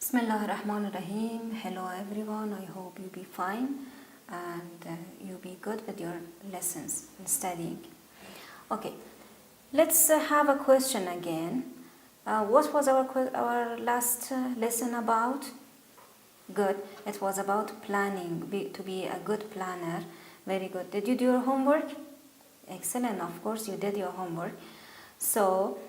Bismillah ar-Rahman ar-Rahim. Hello everyone, I hope you be fine and you be good with your lessons and studying. Okay, let's have a question again. What was our last lesson about? Good, it was about planning, to be a good planner. Very good. Did you do your homework? Excellent, of course you did your homework. So,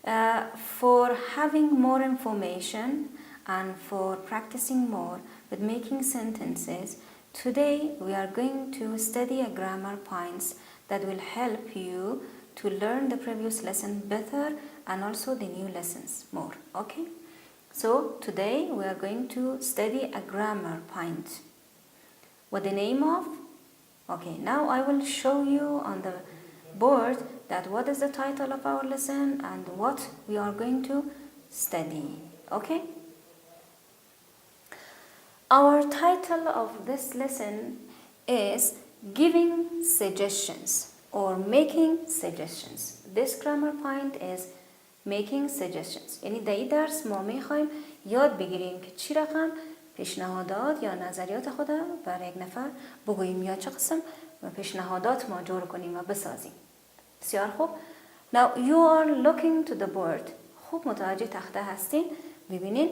for having more information and for practicing more with making sentences, today we are going to study a grammar points that will help you to learn the previous lesson better and also the new lessons more. Okay? So today we are going to study a grammar point with the name of, okay, now I will show you on the board that what is the title of our lesson and what we are going to study. Okay? Our title of this lesson is giving suggestions or making suggestions. This grammar point is making suggestions. یعنی در این درس ما میخوایم یاد بگیریم که چی رقم پیشنهادات یا نظریات خود برای یک نفر بگوییم یا چه قسم پیشنهادات ما جور کنیم و بسازیم. بسیار خوب. Now you are looking to the board. خوب متوجه تخته هستین. ببینین.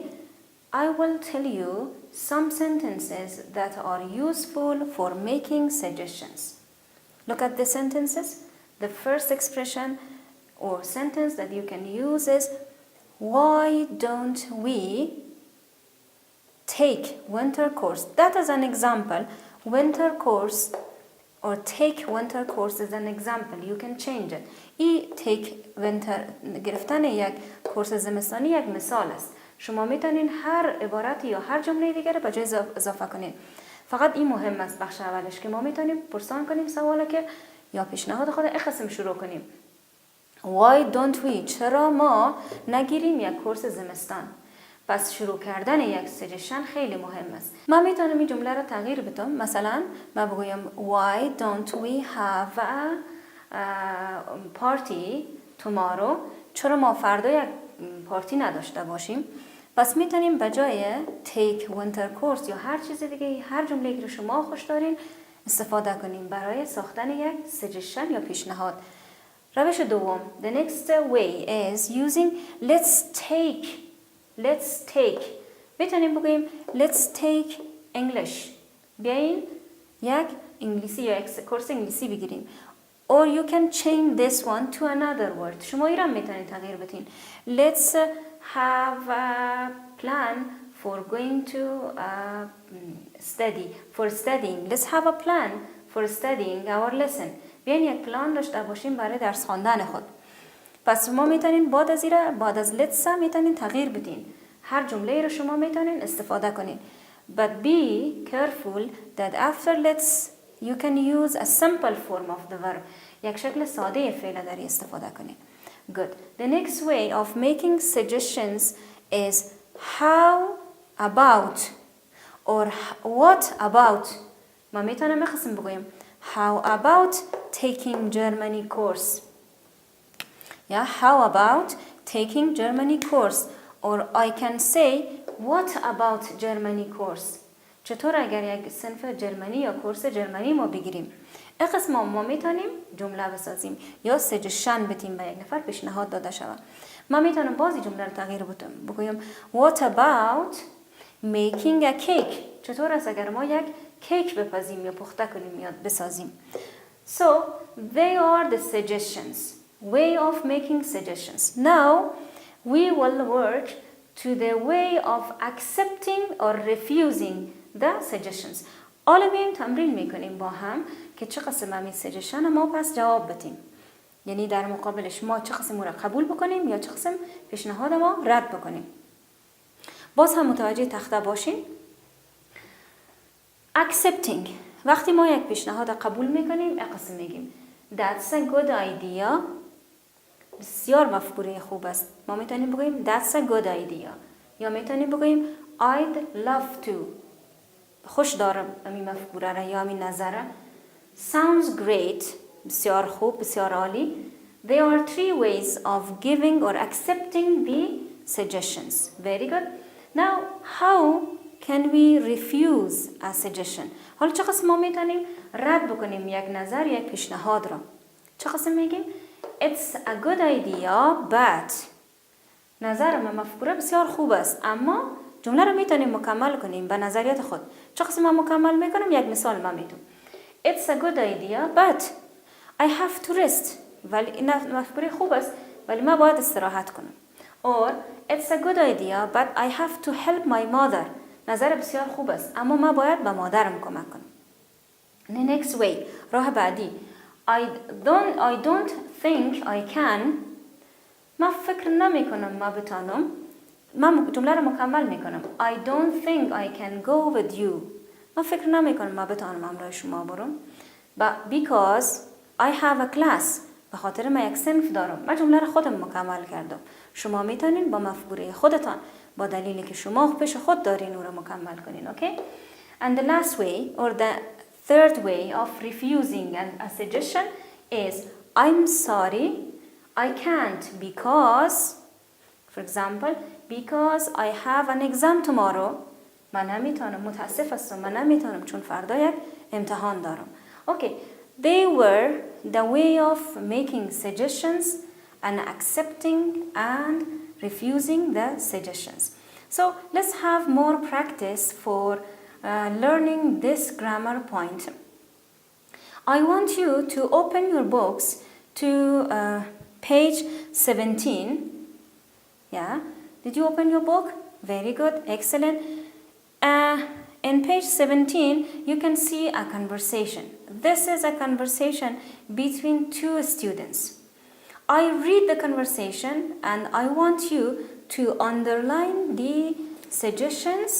I will tell you some sentences that are useful for making suggestions. Look at the sentences. The first expression or sentence that you can use is, why don't we take winter course? That is an example. Winter course or take winter course is an example. You can change it. take winter گرفتن یک کورس زمستانی یک مثال است. شما میتونین هر عبارت یا هر جمله دیگر به جای اضافه کنین. فقط این مهم است بخش اولش که ما میتونیم پرسان کنیم سواله که یا پیشنهاد خود این قسم شروع کنیم. Why don't we؟ چرا ما نگیریم یک کورس زمستان؟ پس شروع کردن یک سجشن خیلی مهم است. من میتونم این جمله رو تغییر بدم. مثلا من بگویم Why don't we have a party tomorrow؟ چرا ما فردا یک پارتی نداشته باشیم؟ پس میتونیم به جای take winter course یا هر چیز دیگه، هر جمله‌ای که شما خوش دارین استفاده کنیم برای ساختن یک سجشن یا پیشنهاد. روش دوم. The next way is using let's take. میتونیم بگوییم let's take English. بیاین یک انگلیسی یا یک کورس انگلیسی بگیریم. Or you can change this one to another word. شما ایران میتونید تغییر بدین. Let's have a plan for going to studying. Let's have a plan for studying our lesson. بیاین یک پلان داشته باشیم برای درس خواندن خود. پس شما میتونین بعد از let's میتونین تغییر بدین. هر جمله رو شما میتونین استفاده کنین. But be careful that after let's you can use a simple form of the verb. یک شکل ساده فعل داری استفاده کنین. Good. The next way of making suggestions is how about or what about. ما میتونم قسم بگویم how about taking Germany course. Yeah, how about taking Germany course? Or I can say what about Germany course. چطور اگر یک صنف جرمنی یا کورس جرمنی ما بگیریم؟ این قسم ما میتونیم جمله بسازیم یا سجشن بدیم به یک نفر پیشنهاد داده شود. ما میتونم بازی جمله رو تغییر بدم. بگویم what about making a cake. چطور است اگر ما یک کیک بپزیم یا پخته کنیم یا بسازیم. So they are the suggestions. Way of making suggestions. Now we will work to the way of accepting or refusing the suggestions. حالا میایم تمرین میکنیم با هم که چه قسم همین سجشن ما پس جواب بدیم. یعنی در مقابلش ما چه قسم را قبول بکنیم یا چه قسم پیشنهاد ما رد بکنیم. باز هم متوجه تخته باشین. Accepting. وقتی ما یک پیشنهاد قبول میکنیم این قسم میگیم That's a good idea. بسیار مفکوره خوب است. ما میتونیم بگوییم That's a good idea. یا میتونیم بگوییم I'd love to. خوش دارم همین مفکوره را یا همین نظره. Sounds great. بسیار خوب، بسیار عالی. There are three ways of giving or accepting the suggestions. Very good. Now how can we refuse a suggestion؟ حالا چه قسم ما میتونیم رد بکنیم یک نظر، یک پیشنهاد را؟ چه قسم میگیم؟ It's a good idea but نظر من مفکوره بسیار خوب است، اما جمله رو میتونیم مکمل کنیم به نظریات خود. چه قسم من مکمل میکنم؟ یک مثال من میتونم. It's a good idea but I have to rest. ولی این مفکوره خوب است ولی من باید استراحت کنم. Or it's a good idea but I have to help my mother. نظر بسیار خوب است اما من باید به مادرم کمک کنم. The next way، راه بعدی، I don't think I can. من فکر نمی کنم من بتانم. من جمله رو مکمل می کنم. I don't think I can go with you. من فکر نمی کنم من بتانم همراه شما برم. But because I have a class. به خاطر من یک صنف دارم. من جمله رو خودم مکمل کردم. شما میتونین با مفکوره خودتان با دلیلی که شما پیش خود دارین او رو مکمل کنین. Okay? And the last way or the third way of refusing a suggestion is I'm sorry, I can't because, for example, because I have an exam tomorrow. من نمیتونم، متاسف هستم، من نمیتونم چون فردا یک امتحان دارم. Okay, they were the way of making suggestions and accepting and refusing the suggestions. So let's have more practice for learning this grammar point. I want you to open your books to page 17. Yeah, did you open your book? Very good, excellent. In page 17, you can see a conversation. This is a conversation between two students. I read the conversation and I want you to underline the suggestions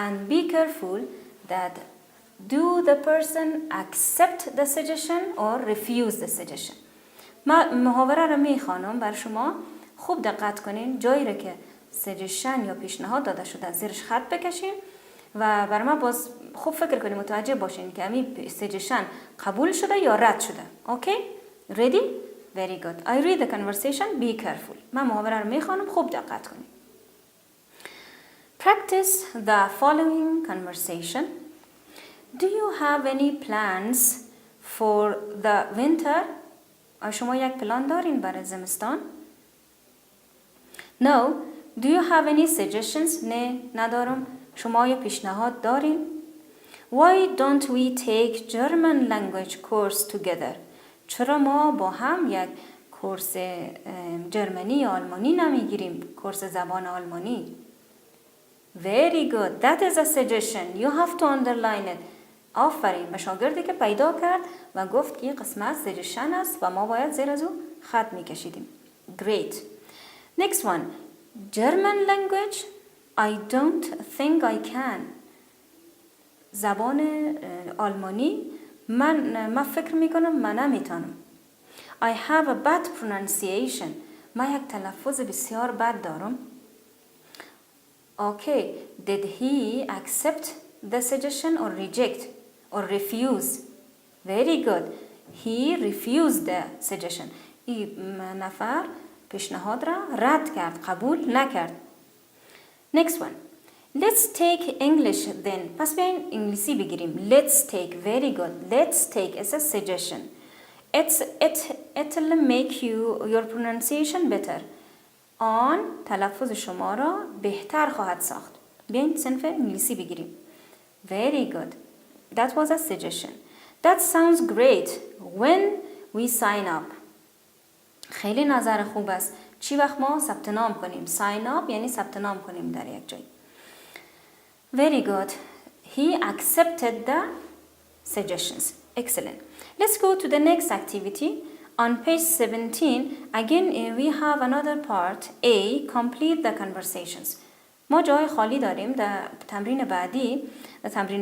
and be careful that do the person accept the suggestion or refuse the suggestion. محاوره رو میخوانم بر شما، خوب دقت کنین، جایی رو که سجشن یا پیشنهاد داده شده زیرش خط بکشین و بر ما باز خوب فکر کنین، متوجه باشین که همین سجشن قبول شده یا رد شده. اوکی؟ Ready? Very good. I read the conversation. Be careful. من محاوره رو میخوانم، خوب دقت کنین. Practice the following conversation. Do you have any plans for the winter? شما یک پلان دارین برای زمستان؟ No. Do you have any suggestions? نه، ندارم. شما یک پیشنهاد دارین؟ Why don't we take German language course together? چرا ما با هم یک کورس جرمنی یا آلمانی نمیگیریم؟ کورس زبان آلمانی. Very good. That is a suggestion. You have to underline it. آفرین. به شاگردی که پیدا کرد و گفت که این قسمت سجشن است و ما باید زیر از او خط میکشیدیم. Great. Next one. German language. I don't think I can. زبان آلمانی من فکر میکنم من نمیتونم. I have a bad pronunciation. من یک تلفظ بسیار بد دارم. Okay. Did he accept the suggestion or reject or refuse? Very good. He refused the suggestion. این نفر پیشنهاد را رد کرد، قبول نکرد. Next one. Let's take English then. پس بیاین انگلیسی بگیریم. Let's take. Very good. Let's take is a suggestion. It'll make your pronunciation better. آن تلفظ شما را بهتر خواهد ساخت. بیاین صنف انگلیسی بگیریم. Very good. That was a suggestion. That sounds great. When we sign up. خیلی نظر خوب است. چی وقت ما ثبت نام کنیم؟ Sign up یعنی ثبت نام کنیم در یک جای. Very good. He accepted the suggestions. Excellent. Let's go to the next activity. On page 17, again we have another part. A. Complete the conversations. ما جای خالی داریم در تمرین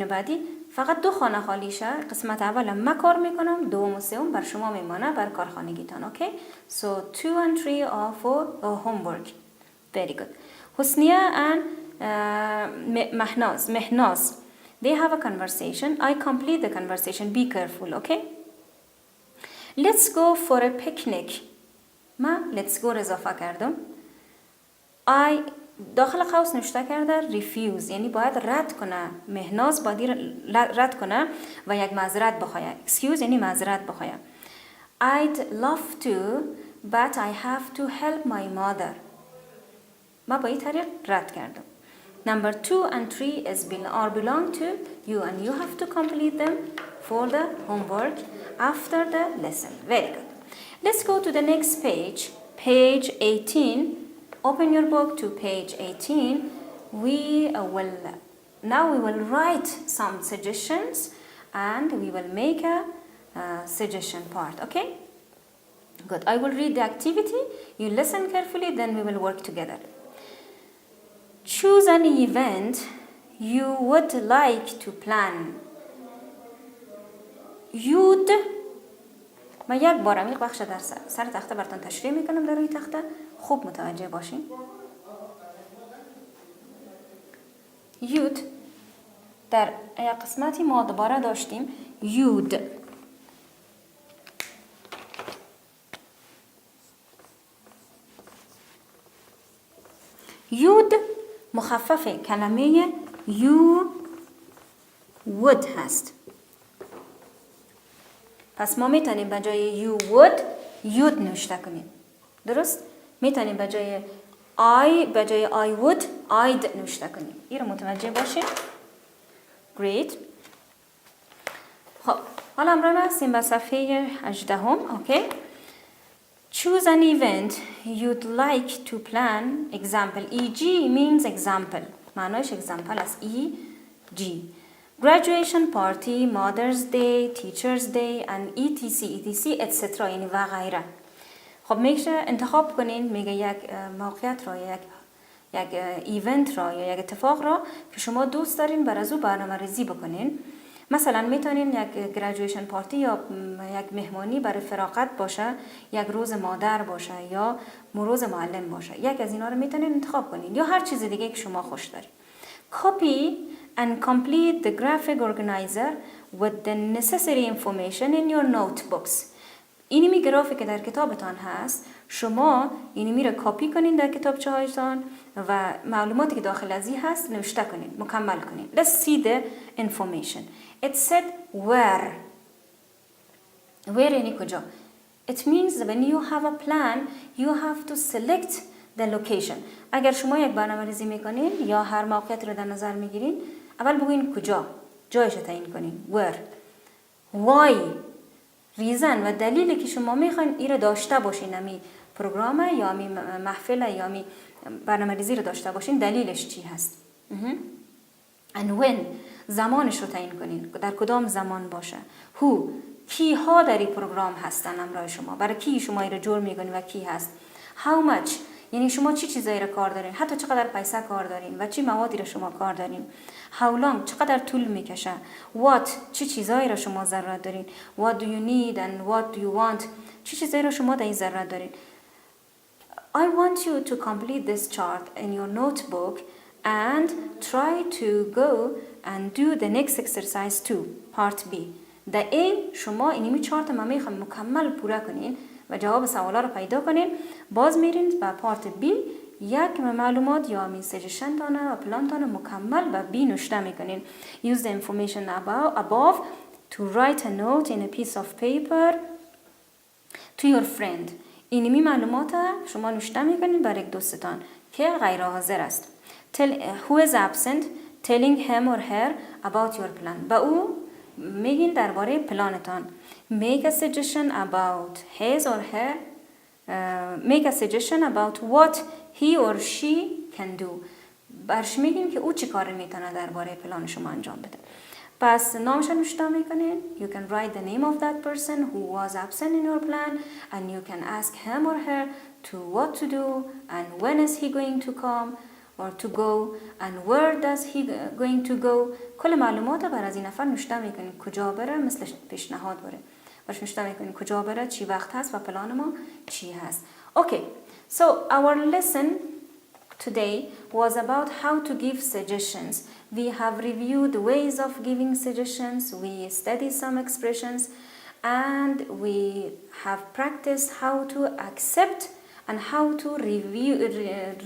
بعدی فقط 2 خانه خالی شه. قسمت اول من کار میکنم، دوم و سوم بر شما میمانه بر کارخانگیتان. اوکی؟ So 2 and 3 are for homework. Very good. حسنیه and مهناز they have a conversation. I complete the conversation. Be careful. Okay? Let's go for a picnic. ما let's go اضافه کردم. داخل قوس نوشته کرده refuse، یعنی باید رد کنه، مهناز باید رد کنه و یک معذرت بخواه. excuse یعنی معذرت بخواه. I'd love to but I have to help my mother. ما با این طریق رد کردم. Number 2 and 3 are belong to you and you have to complete them for the homework after the lesson. Very good. Let's go to the next page, page 18. Open your book to page 18. Now we will write some suggestions and we will make a suggestion part, okay? Good. I will read the activity. You listen carefully, then we will work together. Choose an event you would like to plan. من یک بار عمیق بخش در سر تخته براتون تشریح میکنم در روی تخته، خوب متوجه باشین. یود در یک قسمتی ما دوباره داشتیم یود. یود مخفف کلمه you would هست. پس ما میتونیم به جای you would you'd نوشته کنیم. درست؟ میتونیم به جای I would I'd نوشته کنیم. این رو متوجه باشیم. Great. خب حالا امروز هستیم به صفحه 18. اوکی. Choose an event you'd like to plan. Example. EG means example. معنیش example است. EG. Graduation party, Mother's Day, Teacher's Day and etc. etc. یعنی و غیره. خب میشه انتخاب کنین، میگه یک موقعیت را، یک ایونت را یا یک اتفاق را که شما دوست دارین بر از او برنامه‌ریزی بکنین. مثلا میتونین یک گریجویشن پارتی یا یک مهمانی برای فراغت باشه، یک روز مادر باشه یا روز معلم باشه. یک از اینا رو میتونین انتخاب کنین یا هر چیز دیگه که شما خوش دارین. Copy and complete the graphic organizer with the necessary information in your notebooks. اینی گرافیک که در کتابتان هست، شما اینی رو کپی کنین در کتابچه هایتان و معلوماتی که داخل ازی هست نوشته کنین، مکمل کنین. Let's see the information. It said where. Where یعنی کجا. It means when you have a plan, you have to select the location. اگر شما یک برنامه‌ریزی میکنین یا هر موقعیت رو در نظر میگیرین، اول بگوین کجا، جایش رو تعیین کنین. Where. Why. ریزن و دلیلی که شما میخواین این رو داشته باشین، امی پروگرام یا امی محفل یا امی برنامه‌ریزی رو داشته باشین، دلیلش چی هست. And when. زمانش رو تعیین کنین، در کدام زمان باشه. Who. کی ها در این پروگرام هستن همراه شما، برای کی شما این رو جور میکنین و کی هست. How much. یعنی شما چی چیزایی رو کار دارین، حتی چقدر پیسه کار دارین و چی موادی رو شما کار دارین. How long. چقدر طول میکشه. What. چی چیزایی رو شما ضرورت دارین. What do you need and what do you want. چی چیزایی رو شما در این ضرورت دارین. I want you to complete this chart in your notebook and try to go and do the next exercise too. Part B. در A شما اینمی چارت ما میخوام مکمل پورا کنین و جواب سوالا رو پیدا کنین. باز میرین با پارت B یک معلومات یا می سجشن تانه و پلان تانه مکمل با B نوشته میکنین. Use the information above to write a note in a piece of paper to your friend. اینمی معلومات شما نوشته میکنین برای یک دوستتان که غیر حاضر است. Who is absent, telling him or her about your plan. با او میگین درباره پلانتان. Make a suggestion about his or her. Make a suggestion about what he or she can do. برش میگین که او چی کار میتونه درباره پلان شما انجام بده. پس نامش نوشته میکنین. You can write the name of that person who was absent in your plan and you can ask him or her to what to do and when is he going to come or to go and where does he going to go. کل معلومات بر از این نفر نوشته میکنین. کجا بره، مثل پیشنهاد بره. برش نوشته میکنین کجا بره، چی وقت هست و پلان ما چی هست. Okay, so our lesson today was about how to give suggestions. We have reviewed ways of giving suggestions, we studied some expressions, and we have practiced how to accept and how to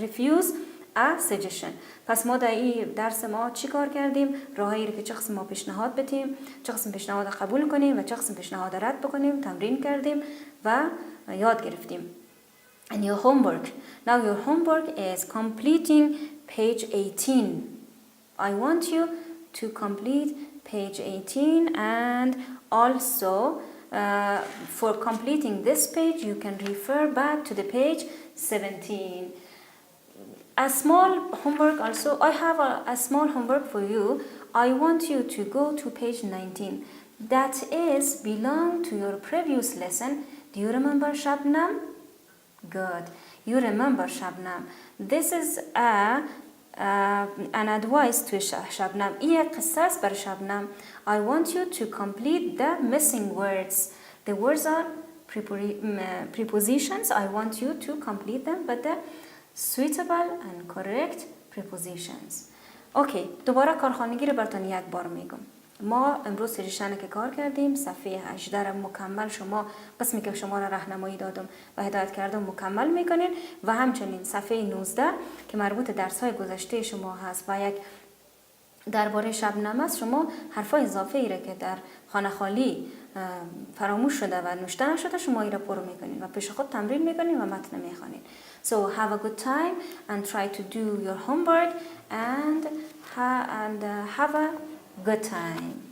refuse a suggestion. پس ما در این درس ما چی کار کردیم؟ راهایی که چه قسم ما پیشنهاد بدیم، چه قسم پیشنهاد قبول کنیم و چه قسم پیشنهاد رد بکنیم تمرین کردیم و یاد گرفتیم. And your homework. Now your homework is completing page 18. I want you to complete page 18, and also for completing this page you can refer back to the page 17. A small homework also, I have a small homework for you. I want you to go to page 19. That is belong to your previous lesson. Do you remember Shabnam? Good. You remember Shabnam. This is an advice to Shabnam. این قصه است بر Shabnam. I want you to complete the missing words. The words are prepositions. I want you to complete them with the suitable and correct prepositions. اوکی، دوباره کارخانگی رو براتون یک بار میگم. ما امروز سجشن که کار کردیم، صفحه 18 رو مکمل شما قسمی که شما را راهنمایی دادم و هدایت کردم مکمل میکنین و همچنین صفحه 19 که مربوط درس های گذشته شما هست و یک درباره شبنم است، شما حرفای اضافه ای را که در خانه خالی فراموش شده و نوشته نشده شما ای را پر میکنین و پیش خود تمرین میکنین و متن میخوانین. So have a good time and try to do your homework and have a good time.